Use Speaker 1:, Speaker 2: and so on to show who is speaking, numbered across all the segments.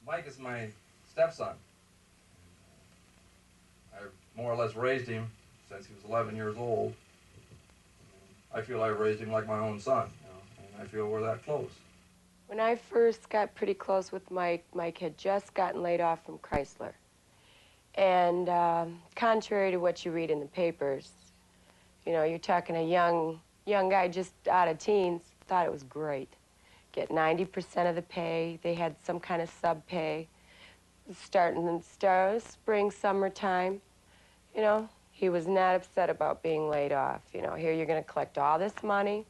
Speaker 1: Mike is my stepson. I more or less raised him since he was 11 years old. I feel I raised him like my own son, you know, and I feel we're that close.
Speaker 2: When I first got pretty close with Mike, Mike had just gotten laid off from Chrysler. And contrary to what you read in the papers, you know, you're talking a young guy just out of teens, thought it was great. Get 90% of the pay. They had some kind of sub-pay. Starting in spring, summertime, you know, he was not upset about being laid off. You know, here you're going to collect all this money,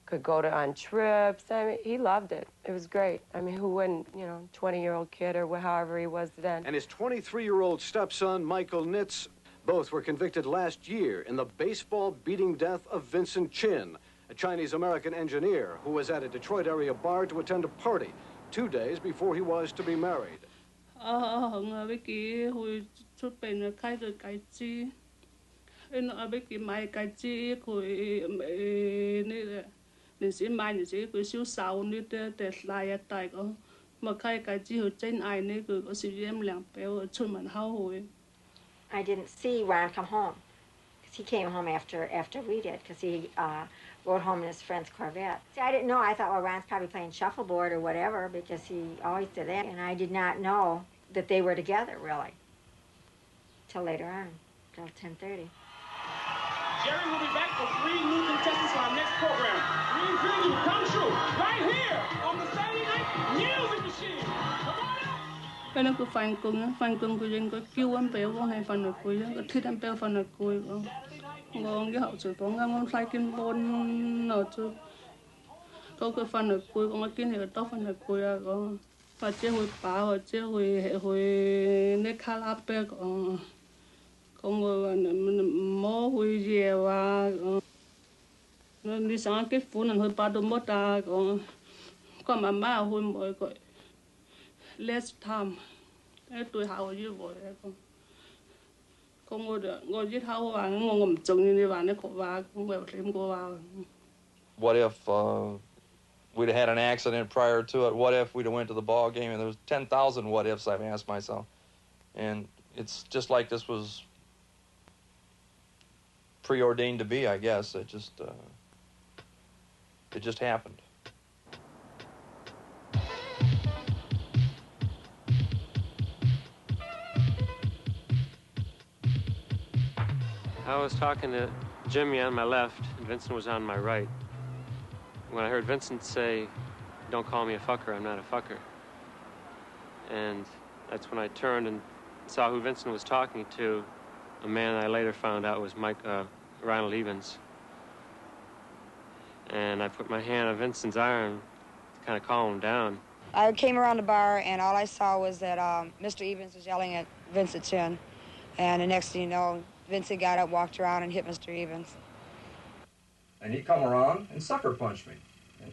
Speaker 2: could go on trips. I mean, he loved it. It was great. I mean, who wouldn't, you know, 20-year-old kid or however he was then.
Speaker 3: And his 23-year-old stepson, Michael Nitz, both were convicted last year in the baseball-beating death of Vincent Chin, a Chinese-American engineer who was at a Detroit area bar to attend a party 2 days before he was to be married.
Speaker 4: I didn't see Ron come home, because he came home after we did, because he rode home in his friend's Corvette. See, I didn't know. I thought, well, Ron's probably playing shuffleboard or whatever, because he always did that. And I did not know that they were together, really, till later on, till 10:30.
Speaker 5: Jerry will be back for 3 new contestants on our next program. Dream dreams will come true, right here on the Saturday Night Music Machine. Come on out!
Speaker 6: Cái cứ phanh cưng của dân có kêu anh béo có hay phanh được cuối có thích anh béo phanh được cuối ngon cái hậu sự có ngon phai kinh bôn ở chỗ có cái phanh được cuối có mấy cái này tóc phanh được cuối có và chế hồi bả hoặc chế hồi nét khá là bé có người mỏ hồi gì và đi sang cái phố này hồi bả đồ mất ta có mà hồi mỗi cái less time cái tuổi hậu như vậy con ngồi giết hậu và ngồi trồng như vậy nó khổ và không phải thêm cô vào.
Speaker 1: What if we'd had an accident prior to it? What if we'd have went to the ball game? And there's 10,000 what ifs I've asked myself, and it's just like this was preordained to be. I guess it just happened.
Speaker 7: I was talking to Jimmy on my left, and Vincent was on my right. When I heard Vincent say, "Don't call me a fucker, I'm not a fucker." And that's when I turned and saw who Vincent was talking to, a man I later found out was Ronald Evans. And I put my hand on Vincent's arm to kind of calm him down.
Speaker 8: I came around the bar, and all I saw was that Mr. Evans was yelling at Vincent Chin. And the next thing you know, Vincent got up, walked around, and hit Mr. Evans.
Speaker 1: And he come around and sucker punched me,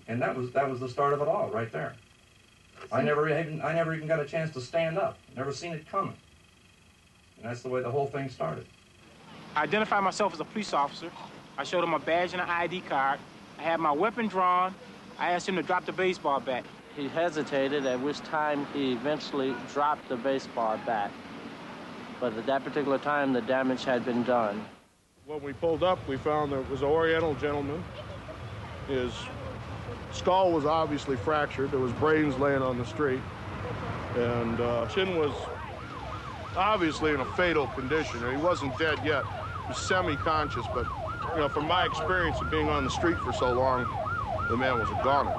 Speaker 1: and that was the start of it all, right there. I never even got a chance to stand up. Never seen it coming, and that's the way the whole thing started.
Speaker 5: I identified myself as a police officer. I showed him a badge and an ID card. I had my weapon drawn. I asked him to drop the baseball bat.
Speaker 9: He hesitated, at which time he eventually dropped the baseball bat. But at that particular time, the damage had been done.
Speaker 10: When we pulled up, we found there was an Oriental gentleman. His skull was obviously fractured. There was brains laying on the street. And Chin was obviously in a fatal condition. He wasn't dead yet. He was semi-conscious, but, you know, from my experience of being on the street for so long, the man was a goner.